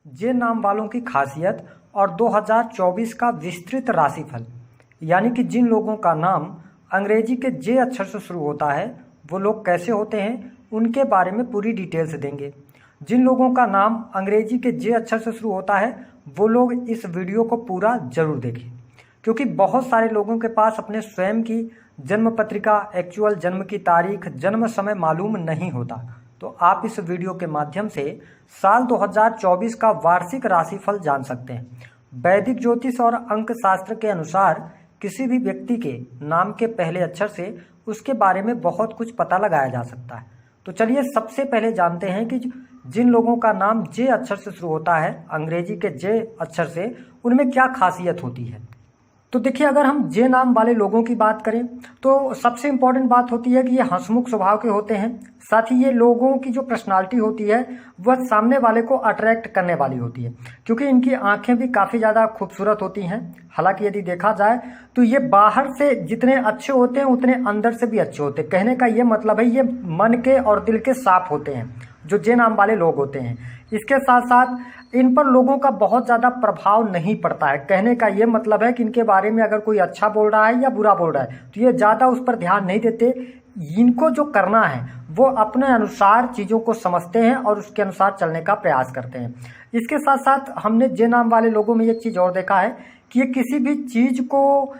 जे नाम वालों की खासियत और 2024 का विस्तृत राशिफल। यानी कि जिन लोगों का नाम अंग्रेजी के जे अक्षर से शुरू होता है वो लोग कैसे होते हैं उनके बारे में पूरी डिटेल्स देंगे। जिन लोगों का नाम अंग्रेजी के जे अक्षर से शुरू होता है वो लोग इस वीडियो को पूरा जरूर देखें, क्योंकि बहुत सारे लोगों के पास अपने स्वयं की जन्म पत्रिका, एक्चुअल जन्म की तारीख, जन्म समय मालूम नहीं होता। तो आप इस वीडियो के माध्यम से साल 2024 का वार्षिक राशिफल जान सकते हैं। वैदिक ज्योतिष और अंक शास्त्र के अनुसार किसी भी व्यक्ति के नाम के पहले अक्षर से उसके बारे में बहुत कुछ पता लगाया जा सकता है। तो चलिए सबसे पहले जानते हैं कि जिन लोगों का नाम जे अक्षर से शुरू होता है, अंग्रेजी के जे अक्षर से, उनमें क्या खासियत होती है। तो देखिए, अगर हम जे नाम वाले लोगों की बात करें तो सबसे इम्पोर्टेंट बात होती है कि ये हंसमुख स्वभाव के होते हैं। साथ ही ये लोगों की जो पर्सनालिटी होती है वह सामने वाले को अट्रैक्ट करने वाली होती है, क्योंकि इनकी आंखें भी काफ़ी ज़्यादा खूबसूरत होती हैं। हालांकि यदि देखा जाए तो ये बाहर से जितने अच्छे होते हैं उतने अंदर से भी अच्छे होते हैं। कहने का ये मतलब है ये मन के और दिल के साफ होते हैं जो जे नाम वाले लोग होते हैं। इसके साथ साथ इन पर लोगों का बहुत ज़्यादा प्रभाव नहीं पड़ता है। कहने का ये मतलब है कि इनके बारे में अगर कोई अच्छा बोल रहा है या बुरा बोल रहा है तो ये ज़्यादा उस पर ध्यान नहीं देते। इनको जो करना है वो अपने अनुसार चीज़ों को समझते हैं और उसके अनुसार चलने का प्रयास करते हैं। इसके साथ साथ हमने जे नाम वाले लोगों में एक चीज़ और देखा है कि ये किसी भी चीज़ को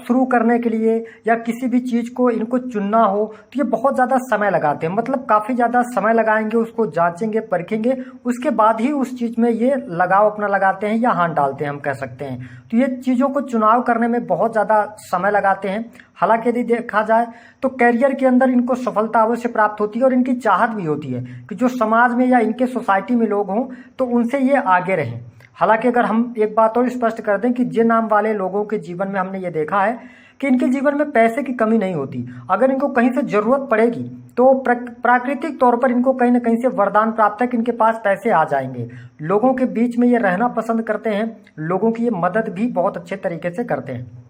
शुरू करने के लिए या किसी भी चीज़ को इनको चुनना हो तो ये बहुत ज़्यादा समय लगाते हैं। मतलब काफ़ी ज़्यादा समय लगाएंगे, उसको जांचेंगे, परखेंगे, उसके बाद ही उस चीज़ में ये लगाव अपना लगाते हैं या हाथ डालते हैं, हम कह सकते हैं। तो ये चीज़ों को चुनाव करने में बहुत ज़्यादा समय लगाते हैं। हालांकि यदि देखा जाए तो कैरियर के अंदर इनको सफलता अवश्य प्राप्त होती है और इनकी चाहत भी होती है कि जो समाज में या इनके सोसाइटी में लोग हों तो उनसे ये आगे रहें। हालांकि अगर हम एक बात और स्पष्ट कर दें कि जे नाम वाले लोगों के जीवन में हमने ये देखा है कि इनके जीवन में पैसे की कमी नहीं होती। अगर इनको कहीं से जरूरत पड़ेगी तो प्राकृतिक तौर पर इनको कहीं ना कहीं से वरदान प्राप्त है कि इनके पास पैसे आ जाएंगे। लोगों के बीच में ये रहना पसंद करते हैं, लोगों की ये मदद भी बहुत अच्छे तरीके से करते हैं।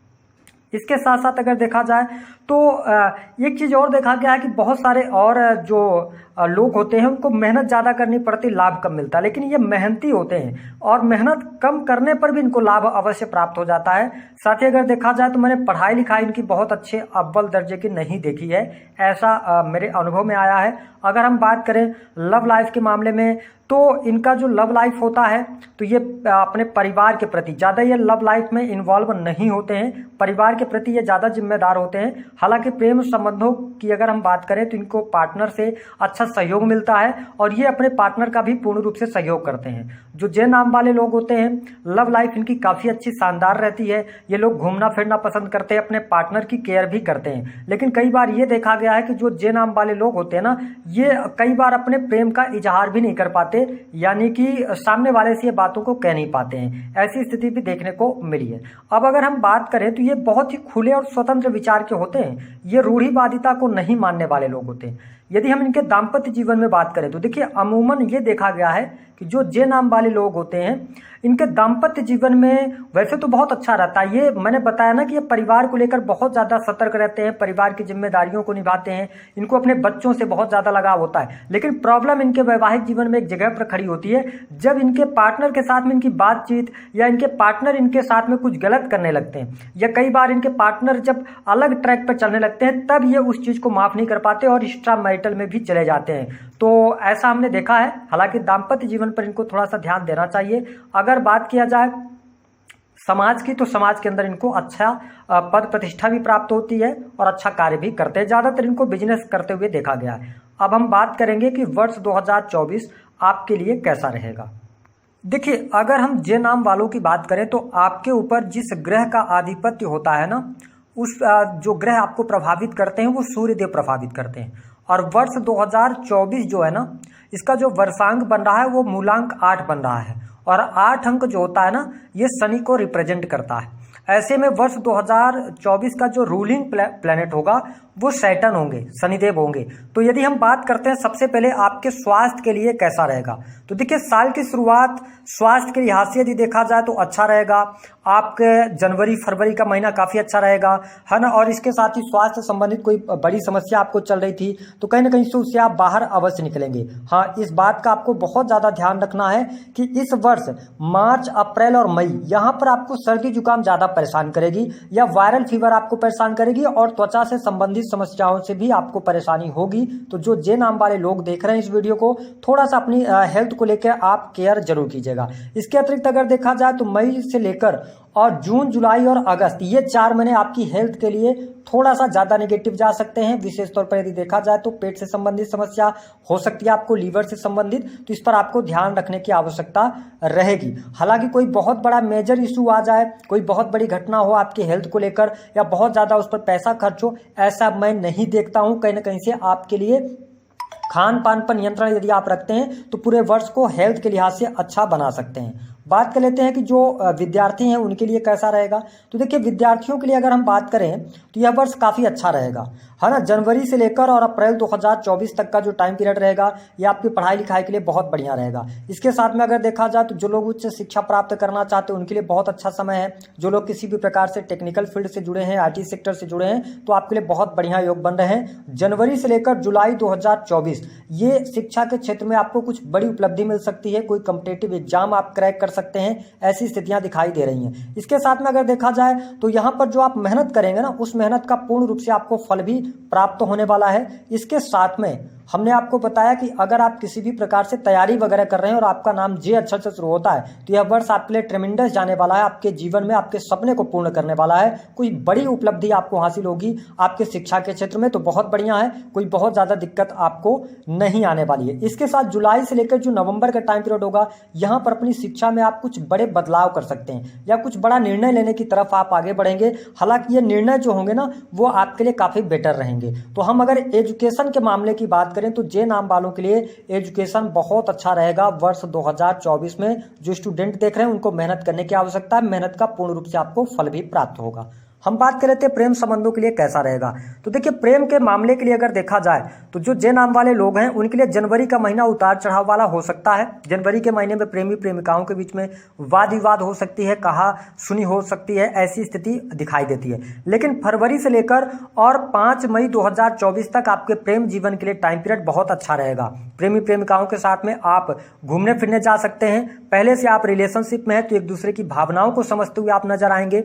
इसके साथ साथ अगर देखा जाए तो एक चीज़ और देखा गया है कि बहुत सारे और जो लोग होते हैं उनको मेहनत ज़्यादा करनी पड़ती, लाभ कम मिलता है। लेकिन ये मेहनती होते हैं और मेहनत कम करने पर भी इनको लाभ अवश्य प्राप्त हो जाता है। साथ ही अगर देखा जाए तो मैंने पढ़ाई लिखाई इनकी बहुत अच्छे अव्वल दर्जे की नहीं देखी है, ऐसा मेरे अनुभव में आया है। अगर हम बात करें लव लाइफ के मामले में तो इनका जो लव लाइफ होता है तो ये अपने परिवार के प्रति ज़्यादा ये लव लाइफ में इन्वॉल्व नहीं होते हैं, परिवार के प्रति ये ज़्यादा जिम्मेदार होते हैं। हालांकि प्रेम संबंधों की अगर हम बात करें तो इनको पार्टनर से अच्छा सहयोग मिलता है और ये अपने पार्टनर का भी पूर्ण रूप से सहयोग करते हैं। जो जे नाम वाले लोग होते हैं लव लाइफ इनकी काफ़ी अच्छी शानदार रहती है। ये लोग घूमना फिरना पसंद करते हैं, अपने पार्टनर की केयर भी करते हैं। लेकिन कई बार ये देखा गया है कि जो जे नाम वाले लोग होते हैं ना, ये कई बार अपने प्रेम का इजहार भी नहीं कर पाते, यानी कि सामने वाले से ये बातों को कह नहीं पाते हैं। ऐसी स्थिति भी देखने को मिली है। अब अगर हम बात करें तो ये बहुत ही खुले और स्वतंत्र विचार के होते हैं। ये रूढ़िवादिता को नहीं मानने वाले लोग होते हैं। यदि हम इनके दाम्पत्य जीवन में बात करें तो देखिए, अमूमन ये देखा गया है कि जो जे नाम वाले लोग होते हैं इनके दाम्पत्य जीवन में वैसे तो बहुत अच्छा रहता है। ये मैंने बताया ना कि ये परिवार को लेकर बहुत ज़्यादा सतर्क रहते हैं, परिवार की जिम्मेदारियों को निभाते हैं, इनको अपने बच्चों से बहुत ज़्यादा लगाव होता है। लेकिन प्रॉब्लम इनके वैवाहिक जीवन में एक जगह पर खड़ी होती है, जब इनके पार्टनर के साथ में इनकी बातचीत या इनके पार्टनर इनके साथ में कुछ गलत करने लगते हैं या कई बार इनके पार्टनर जब अलग ट्रैक पर चलने लगते हैं तब ये उस चीज़ को माफ़ नहीं कर पाते और एक्स्ट्रा मैरिटल में भी चले जाते हैं। तो ऐसा हमने देखा है। हालांकि दाम्पत्य जीवन पर इनको थोड़ा सा ध्यान देना चाहिए। अगर बात किया जाए समाज की तो समाज के अंदर इनको अच्छा पद प्रतिष्ठा भी प्राप्त होती है और अच्छा कार्य भी करते हैं। ज़्यादातर इनको बिजनेस करते हुए देखा गया है। अब हम बात करेंगे कि वर्ष 2024 आपके लिए कैसा रहेगा। देखिए, अगर हम जे नाम वालों की बात करें तो आपके ऊपर जिस ग्रह का आधिपत्य होता है ना, उस जो ग्रह आपको प्रभावित करते हैं वो सूर्यदेव प्रभावित करते हैं। और वर्ष 2024 जो है ना, इसका जो वर्षांक बन रहा है वो मूलांक 8 बन रहा है और 8 अंक जो होता है ना ये शनि को रिप्रेजेंट करता है। ऐसे में वर्ष 2024 का जो रूलिंग प्लैनेट होगा वो सैटर्न होंगे, शनिदेव होंगे। तो यदि हम बात करते हैं सबसे पहले आपके स्वास्थ्य के लिए कैसा रहेगा, तो देखिए साल की शुरुआत स्वास्थ्य के लिहाज से यदि देखा जाए तो अच्छा रहेगा। आपके जनवरी फरवरी का महीना काफ़ी अच्छा रहेगा, है ना। और इसके साथ ही स्वास्थ्य संबंधित कोई बड़ी समस्या आपको चल रही थी तो कहीं ना कहीं से उससे आप बाहर अवश्य निकलेंगे। हाँ, इस बात का आपको बहुत ज़्यादा ध्यान रखना है कि इस वर्ष मार्च, अप्रैल और मई यहाँ पर आपको सर्दी जुकाम ज़्यादा परेशान करेगी या वायरल फीवर आपको परेशान करेगी और त्वचा से संबंधित समस्याओं से भी आपको परेशानी होगी। तो जो जे नाम वाले लोग देख रहे हैं इस वीडियो को, थोड़ा सा अपनी हेल्थ को लेकर आप केयर जरूर कीजिएगा। इसके अतिरिक्त अगर देखा जाए तो मई से लेकर और जून, जुलाई और अगस्त, ये 4 महीने आपकी हेल्थ के लिए थोड़ा सा ज़्यादा नेगेटिव जा सकते हैं। विशेष तौर पर यदि देखा जाए तो पेट से संबंधित समस्या हो सकती है, आपको लीवर से संबंधित, तो इस पर आपको ध्यान रखने की आवश्यकता रहेगी। हालांकि कोई बहुत बड़ा मेजर इशू आ जाए, कोई बहुत बड़ी घटना हो आपकी हेल्थ को लेकर या बहुत ज़्यादा उस पर पैसा खर्च हो, ऐसा मैं नहीं देखता हूँ। कहीं ना कहीं से आपके लिए खान पान पर नियंत्रण यदि आप रखते हैं तो पूरे वर्ष को हेल्थ के लिहाज से अच्छा बना सकते हैं। बात कर लेते हैं कि जो विद्यार्थी हैं उनके लिए कैसा रहेगा। तो देखिए विद्यार्थियों के लिए अगर हम बात करें तो यह वर्ष काफ़ी अच्छा रहेगा, है ना। जनवरी से लेकर और अप्रैल 2024 तक का जो टाइम पीरियड रहेगा ये आपकी पढ़ाई लिखाई के लिए बहुत बढ़िया रहेगा। इसके साथ में अगर देखा जाए तो जो लोग उच्च शिक्षा प्राप्त करना चाहते हैं उनके लिए बहुत अच्छा समय है। जो लोग किसी भी प्रकार से टेक्निकल फील्ड से जुड़े हैं, IT सेक्टर से जुड़े हैं, तो आपके लिए बहुत बढ़िया योग बन रहे हैं। जनवरी से लेकर जुलाई 2024 ये शिक्षा के क्षेत्र में आपको कुछ बड़ी उपलब्धि मिल सकती है। कोई कॉम्पिटिटिव एग्जाम आप क्रैक कर सकते हैं, ऐसी स्थितियां दिखाई दे रही हैं। इसके साथ में अगर देखा जाए तो यहां पर जो आप मेहनत करेंगे ना, उस मेहनत का पूर्ण रूप से आपको फल भी प्राप्त होने वाला है। इसके साथ में हमने आपको बताया कि अगर आप किसी भी प्रकार से तैयारी वगैरह कर रहे हैं और आपका नाम जे अक्षर से शुरू होता है तो यह वर्ष आपके लिए ट्रेमेंडस जाने वाला है। आपके जीवन में आपके सपने को पूर्ण करने वाला है। कोई बड़ी उपलब्धि आपको हासिल होगी आपके शिक्षा के क्षेत्र में, तो बहुत बढ़िया है। कोई बहुत ज़्यादा दिक्कत आपको नहीं आने वाली है। इसके साथ जुलाई से लेकर जो नवंबर का टाइम पीरियड होगा, यहाँ पर अपनी शिक्षा में आप कुछ बड़े बदलाव कर सकते हैं या कुछ बड़ा निर्णय लेने की तरफ आप आगे बढ़ेंगे। हालांकि ये निर्णय जो होंगे ना वो आपके लिए काफ़ी बेटर रहेंगे। तो हम अगर एजुकेशन के मामले की बात करें तो जे नाम वालों के लिए एजुकेशन बहुत अच्छा रहेगा वर्ष 2024 में। जो स्टूडेंट देख रहे हैं उनको मेहनत करने की आवश्यकता है, मेहनत का पूर्ण रूप से आपको फल भी प्राप्त होगा। हम बात कर रहे थे प्रेम संबंधों के लिए कैसा रहेगा। तो देखिए प्रेम के मामले के लिए अगर देखा जाए तो जो जे नाम वाले लोग हैं उनके लिए जनवरी का महीना उतार चढ़ाव वाला हो सकता है। जनवरी के महीने में प्रेमी प्रेमिकाओं के बीच में वाद विवाद हो सकती है, कहा सुनी हो सकती है, ऐसी स्थिति दिखाई देती है। लेकिन फरवरी से लेकर और 5 मई 2024 तक आपके प्रेम जीवन के लिए टाइम पीरियड बहुत अच्छा रहेगा। प्रेमी प्रेमिकाओं के साथ में आप घूमने फिरने जा सकते हैं। पहले से आप रिलेशनशिप में हैं तो एक दूसरे की भावनाओं को समझते हुए आप नजर आएंगे।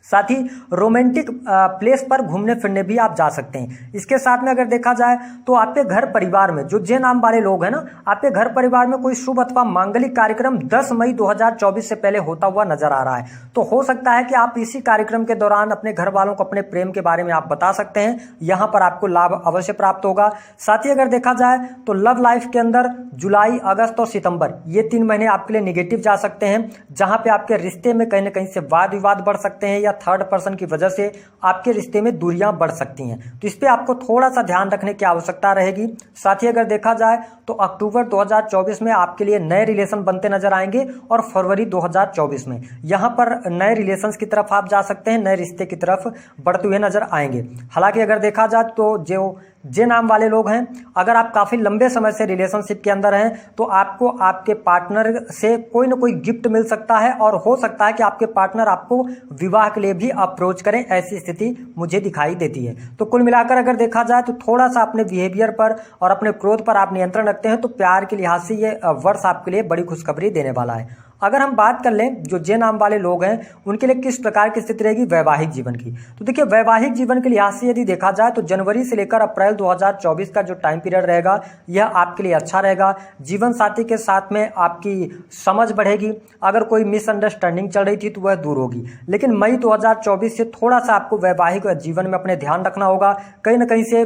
साथ ही रोमांटिक प्लेस पर घूमने फिरने भी आप जा सकते हैं। इसके साथ में अगर देखा जाए तो आपके घर परिवार में जो जे नाम वाले लोग हैं ना, आपके घर परिवार में कोई शुभ अथवा मांगलिक कार्यक्रम 10 मई 2024 से पहले होता हुआ नजर आ रहा है। तो हो सकता है कि आप इसी कार्यक्रम के दौरान अपने घर वालों को अपने प्रेम के बारे में आप बता सकते हैं। यहाँ पर आपको लाभ अवश्य प्राप्त होगा। साथ ही अगर देखा जाए तो लव लाइफ के अंदर जुलाई, अगस्त और सितंबर ये 3 महीने आपके लिए निगेटिव जा सकते हैं, जहां पे आपके रिश्ते में कहीं ना कहीं से वाद विवाद बढ़ सकते हैं या थर्ड पर्सन की वजह से आपके रिश्ते में दूरियां बढ़ सकती हैं। तो इस पे आपको थोड़ा सा ध्यान रखने की आवश्यकता रहेगी। साथ ही अगर देखा जाए तो अक्टूबर 2024 में आपके लिए नए रिलेशन बनते नजर आएंगे और फरवरी 2024 में यहां पर नए रिलेशंस की तरफ आप जा सकते हैं, नए रिश्ते की तरफ बढ़ते हुए नजर आएंगे। हालांकि अगर देखा जाए तो जो जे नाम वाले लोग हैं, अगर आप काफ़ी लंबे समय से रिलेशनशिप के अंदर हैं तो आपको आपके पार्टनर से कोई ना कोई गिफ्ट मिल सकता है और हो सकता है कि आपके पार्टनर आपको विवाह के लिए भी अप्रोच करें, ऐसी स्थिति मुझे दिखाई देती है। तो कुल मिलाकर अगर देखा जाए तो थोड़ा सा अपने बिहेवियर पर और अपने क्रोध पर आप नियंत्रण रखते हैं तो प्यार के लिहाज से ये वर्ष आपके लिए बड़ी खुशखबरी देने वाला है। अगर हम बात कर लें जो जे नाम वाले लोग हैं उनके लिए किस प्रकार की स्थिति रहेगी वैवाहिक जीवन की, तो देखिए वैवाहिक जीवन के लिहाज से यदि देखा जाए तो जनवरी से लेकर अप्रैल 2024 का जो टाइम पीरियड रहेगा यह आपके लिए अच्छा रहेगा। जीवन साथी के साथ में आपकी समझ बढ़ेगी। अगर कोई मिसअंडरस्टैंडिंग चल रही थी तो वह दूर होगी। लेकिन मई 2024 से थोड़ा सा आपको वैवाहिक जीवन में अपने ध्यान रखना होगा। कहीं ना कहीं से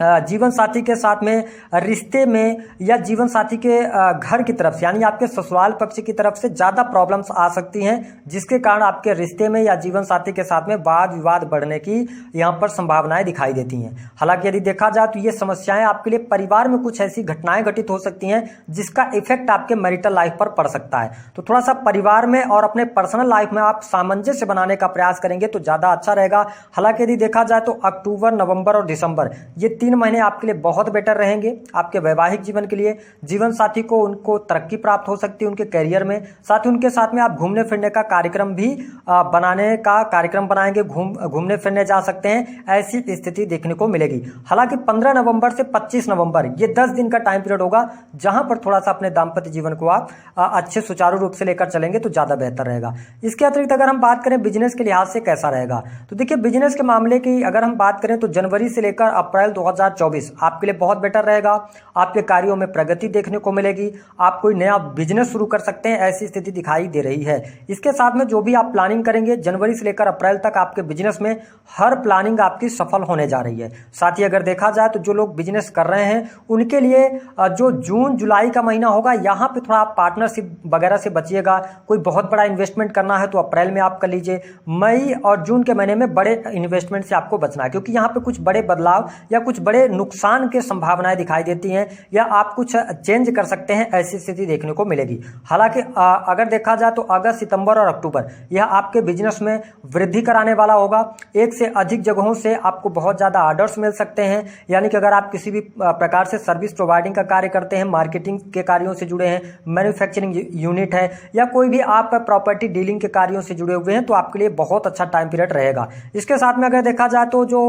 जीवन साथी के साथ में रिश्ते में या जीवन साथी के घर की तरफ से यानी आपके ससुराल पक्ष की तरफ से ज़्यादा प्रॉब्लम्स आ सकती हैं, जिसके कारण आपके रिश्ते में या जीवन साथी के साथ में वाद विवाद बढ़ने की यहाँ पर संभावनाएं दिखाई देती हैं। हालांकि यदि देखा जाए तो ये समस्याएं आपके लिए परिवार में कुछ ऐसी घटनाएं घटित हो सकती हैं जिसका इफेक्ट आपके मैरिटल लाइफ पर पड़ सकता है। तो थोड़ा सा परिवार में और अपने पर्सनल लाइफ में आप सामंजस्य बनाने का प्रयास करेंगे तो ज़्यादा अच्छा रहेगा। हालांकि यदि देखा जाए तो अक्टूबर, नवंबर और दिसंबर ये 3 महीने आपके लिए बहुत बेटर रहेंगे आपके वैवाहिक जीवन के लिए। जीवन साथी को उनको तरक्की प्राप्त हो सकती है उनके करियर में, साथ ही उनके साथ में आप घूमने फिरने का कार्यक्रम भी बनाएंगे, घूमने फिरने जा सकते हैं, ऐसी स्थिति देखने को मिलेगी। हालांकि 15 नवंबर से 25 नवंबर ये 10 दिन का टाइम पीरियड होगा जहां पर थोड़ा सा अपने दाम्पत्य जीवन को आप अच्छे सुचारू रूप से लेकर चलेंगे तो ज़्यादा बेहतर रहेगा। इसके अतिरिक्त अगर हम बात करें बिजनेस के लिहाज से कैसा रहेगा, तो देखिए बिजनेस के मामले की अगर हम बात करें तो जनवरी से लेकर अप्रैल 2024 आपके लिए बहुत बेटर रहेगा। आपके कार्यों में प्रगति देखने को मिलेगी, आप कोई नया बिजनेस शुरू कर सकते हैं, ऐसी स्थिति दिखाई दे रही है। इसके साथ में जो भी आप प्लानिंग करेंगे जनवरी से लेकर अप्रैल तक आपके बिजनेस में हर प्लानिंग आपकी सफल होने जा रही है। साथ ही अगर देखा जाए तो जो लोग बिजनेस कर रहे हैं उनके लिए जो जून जुलाई का महीना होगा यहाँ पे थोड़ा आप पार्टनरशिप वगैरह से बचिएगा। कोई बहुत बड़ा इन्वेस्टमेंट करना है तो अप्रैल में आप कर लीजिए। मई और जून के महीने में बड़े इन्वेस्टमेंट से आपको बचना है, क्योंकि यहाँ पे कुछ बड़े बदलाव या कुछ बड़े नुकसान के संभावनाएं दिखाई देती हैं या आप कुछ चेंज कर सकते हैं, ऐसी स्थिति देखने को मिलेगी। हालांकि अगर देखा जाए तो अगस्त, सितंबर और अक्टूबर यह आपके बिजनेस में वृद्धि कराने वाला होगा। एक से अधिक जगहों से आपको बहुत ज़्यादा ऑर्डर्स मिल सकते हैं, यानी कि अगर आप किसी भी प्रकार से सर्विस प्रोवाइडिंग का कार्य करते हैं, मार्केटिंग के कार्यों से जुड़े हैं, मैन्युफैक्चरिंग यूनिट है या कोई भी आप प्रॉपर्टी डीलिंग के कार्यों से जुड़े हुए हैं तो आपके लिए बहुत अच्छा टाइम पीरियड रहेगा। इसके साथ में अगर देखा जाए तो जो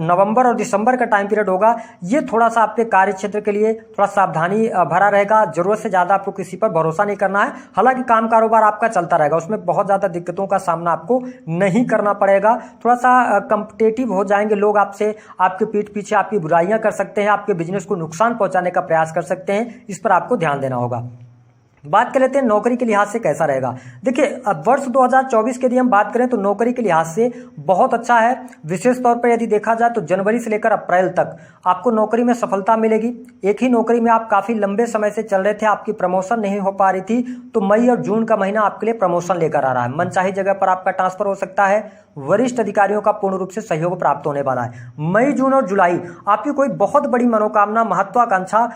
नवंबर और दिसंबर का टाइम पीरियड होगा ये थोड़ा सा आपके कार्य क्षेत्र के लिए थोड़ा सावधानी भरा रहेगा। जरूरत से ज़्यादा आपको किसी पर भरोसा नहीं करना है। हालांकि काम कारोबार आपका चलता रहेगा, उसमें बहुत ज़्यादा दिक्कतों का सामना आपको नहीं करना पड़ेगा। थोड़ा सा कंपिटेटिव हो जाएंगे लोग आपसे, आपके पीठ पीछे आपकी बुराइयां कर सकते हैं, आपके बिजनेस को नुकसान पहुंचाने का प्रयास कर सकते हैं, इस पर आपको ध्यान देना होगा। बात कर लेते हैं नौकरी के लिहाज से कैसा रहेगा। देखिए अब वर्ष 2024 के यदि हम बात करें तो नौकरी के लिहाज से बहुत अच्छा है। विशेष तौर पर यदि देखा जाए तो जनवरी से लेकर अप्रैल तक आपको नौकरी में सफलता मिलेगी। एक ही नौकरी में आप काफ़ी लंबे समय से चल रहे थे, आपकी प्रमोशन नहीं हो पा रही थी, तो मई और जून का महीना आपके लिए प्रमोशन लेकर आ रहा है। मनचाही जगह पर आपका ट्रांसफर हो सकता है, वरिष्ठ अधिकारियों का पूर्ण रूप से सहयोग प्राप्त होने वाला है। मई, जून और जुलाई आपकी कोई बहुत बड़ी मनोकामना, महत्वाकांक्षा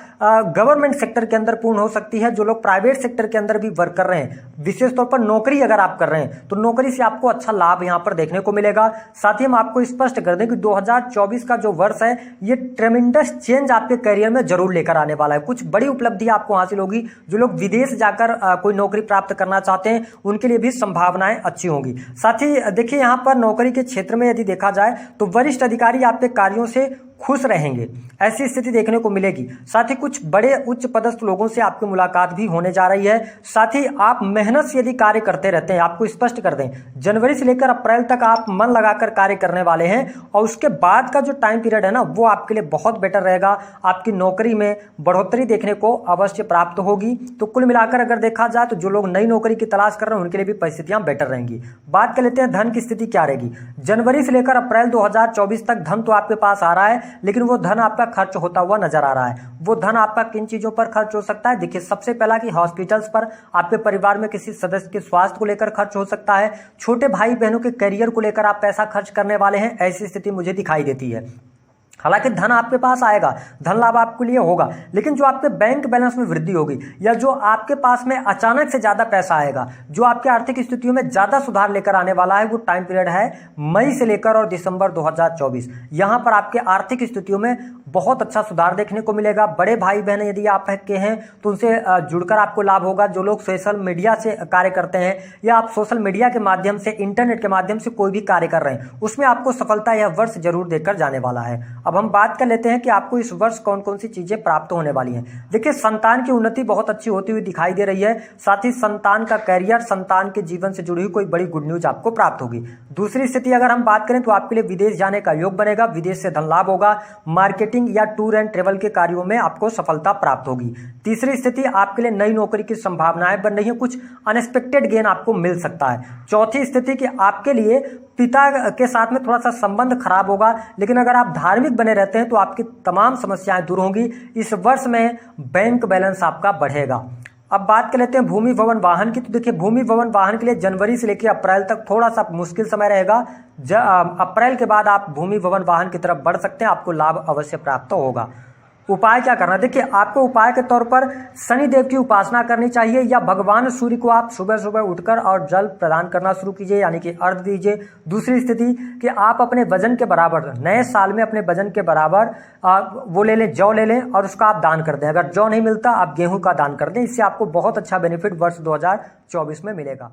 गवर्नमेंट सेक्टर के अंदर पूर्ण हो सकती है। जो लोग प्राइवेट सेक्टर के अंदर भी वर्क कर रहे हैं, विशेष तौर पर नौकरी अगर आप कर रहे हैं तो नौकरी से आपको अच्छा लाभ यहां पर देखने को मिलेगा। साथ ही हम आपको स्पष्ट कर दें कि 2024 का जो वर्ष है ये ट्रेमेंडस चेंज आपके करियर में जरूर लेकर आने वाला है। कुछ बड़ी उपलब्धि आपको हासिल होगी। जो लोग विदेश जाकर कोई नौकरी प्राप्त करना चाहते हैं उनके लिए भी संभावनाएं अच्छी होंगी। साथ ही देखिए यहाँ पर नौकरी के क्षेत्र में यदि देखा जाए तो वरिष्ठ अधिकारी आपके कार्यों से खुश रहेंगे, ऐसी स्थिति देखने को मिलेगी। साथ ही कुछ बड़े उच्च पदस्थ लोगों से आपकी मुलाकात भी होने जा रही है। साथ ही आप मेहनत से यदि कार्य करते रहते हैं, आपको स्पष्ट कर दें जनवरी से लेकर अप्रैल तक आप मन लगाकर कार्य करने वाले हैं और उसके बाद का जो टाइम पीरियड है ना वो आपके लिए बहुत बेटर रहेगा। आपकी नौकरी में बढ़ोतरी देखने को अवश्य प्राप्त होगी। तो कुल मिलाकर अगर देखा जाए तो जो लोग नई नौकरी की तलाश कर रहे हैं उनके लिए भी परिस्थितियां बेटर रहेंगी। बात कर लेते हैं धन की स्थिति क्या रहेगी। जनवरी से लेकर अप्रैल 2024 तक धन तो आपके पास आ रहा है, लेकिन वो धन आपका खर्च होता हुआ नजर आ रहा है। वो धन आपका किन चीजों पर खर्च हो सकता है? देखिए सबसे पहला कि हॉस्पिटल्स पर, आपके परिवार में किसी सदस्य के स्वास्थ्य को लेकर खर्च हो सकता है। छोटे भाई बहनों के करियर को लेकर आप पैसा खर्च करने वाले हैं, ऐसी स्थिति मुझे दिखाई देती है। हालांकि धन आपके पास आएगा, धन लाभ आपके लिए होगा, लेकिन जो आपके बैंक बैलेंस में वृद्धि होगी या जो आपके पास में अचानक से ज्यादा पैसा आएगा, जो आपके आर्थिक स्थितियों में ज्यादा सुधार लेकर आने वाला है, वो टाइम पीरियड है मई से लेकर और दिसंबर 2024। यहां पर आपके आर्थिक स्थितियों में बहुत अच्छा सुधार देखने को मिलेगा। बड़े भाई बहन यदि आप के हैं तो उनसे जुड़कर आपको लाभ होगा। जो लोग सोशल मीडिया से कार्य करते हैं या आप सोशल मीडिया के माध्यम से, इंटरनेट के माध्यम से कोई भी कार्य कर रहे हैं, उसमें आपको सफलता यह वर्ष जरूर देकर जाने वाला है। अब हम बात कर लेते हैं कि आपको इस वर्ष कौन कौन सी चीजें प्राप्त होने वाली हैं। देखिए संतान की उन्नति बहुत अच्छी होती हुई दिखाई दे रही है। साथ ही संतान का कैरियर, संतान के जीवन से जुड़ी हुई कोई बड़ी गुड न्यूज आपको प्राप्त होगी। दूसरी स्थिति अगर हम बात करें तो आपके लिए विदेश जाने का योग बनेगा, विदेश से धन लाभ होगा, मार्केटिंग या टूर एंड ट्रेवल के कार्यों में आपको सफलता प्राप्त होगी। तीसरी स्थिति आपके लिए नई नौकरी की संभावनाएं बन रही है, कुछ अनएक्सपेक्टेड गेन आपको मिल सकता है। चौथी स्थिति कि आपके लिए पिता के साथ में थोड़ा सा संबंध खराब होगा, लेकिन अगर आप धार्मिक बने रहते हैं तो आपकी तमाम समस्याएं दूर होंगी। इस वर्ष में बैंक बैलेंस आपका बढ़ेगा। अब बात कर लेते हैं भूमि भवन वाहन की। तो देखिए भूमि भवन वाहन के लिए जनवरी से लेकर अप्रैल तक थोड़ा सा मुश्किल समय रहेगा। अप्रैल के बाद आप भूमि भवन वाहन की तरफ बढ़ सकते हैं, आपको लाभ अवश्य प्राप्त होगा। उपाय क्या करना, देखिए आपको उपाय के तौर पर शनि देव की उपासना करनी चाहिए, या भगवान सूर्य को आप सुबह सुबह उठकर और जल प्रदान करना शुरू कीजिए, यानी कि अर्घ दीजिए। दूसरी स्थिति कि आप अपने वजन के बराबर नए साल में अपने वजन के बराबर वो ले लें, जौ ले लें और उसका आप दान कर दें। अगर जौ नहीं मिलता आप गेहूं का दान कर दें, इससे आपको बहुत अच्छा बेनिफिट वर्ष 2024 में मिलेगा।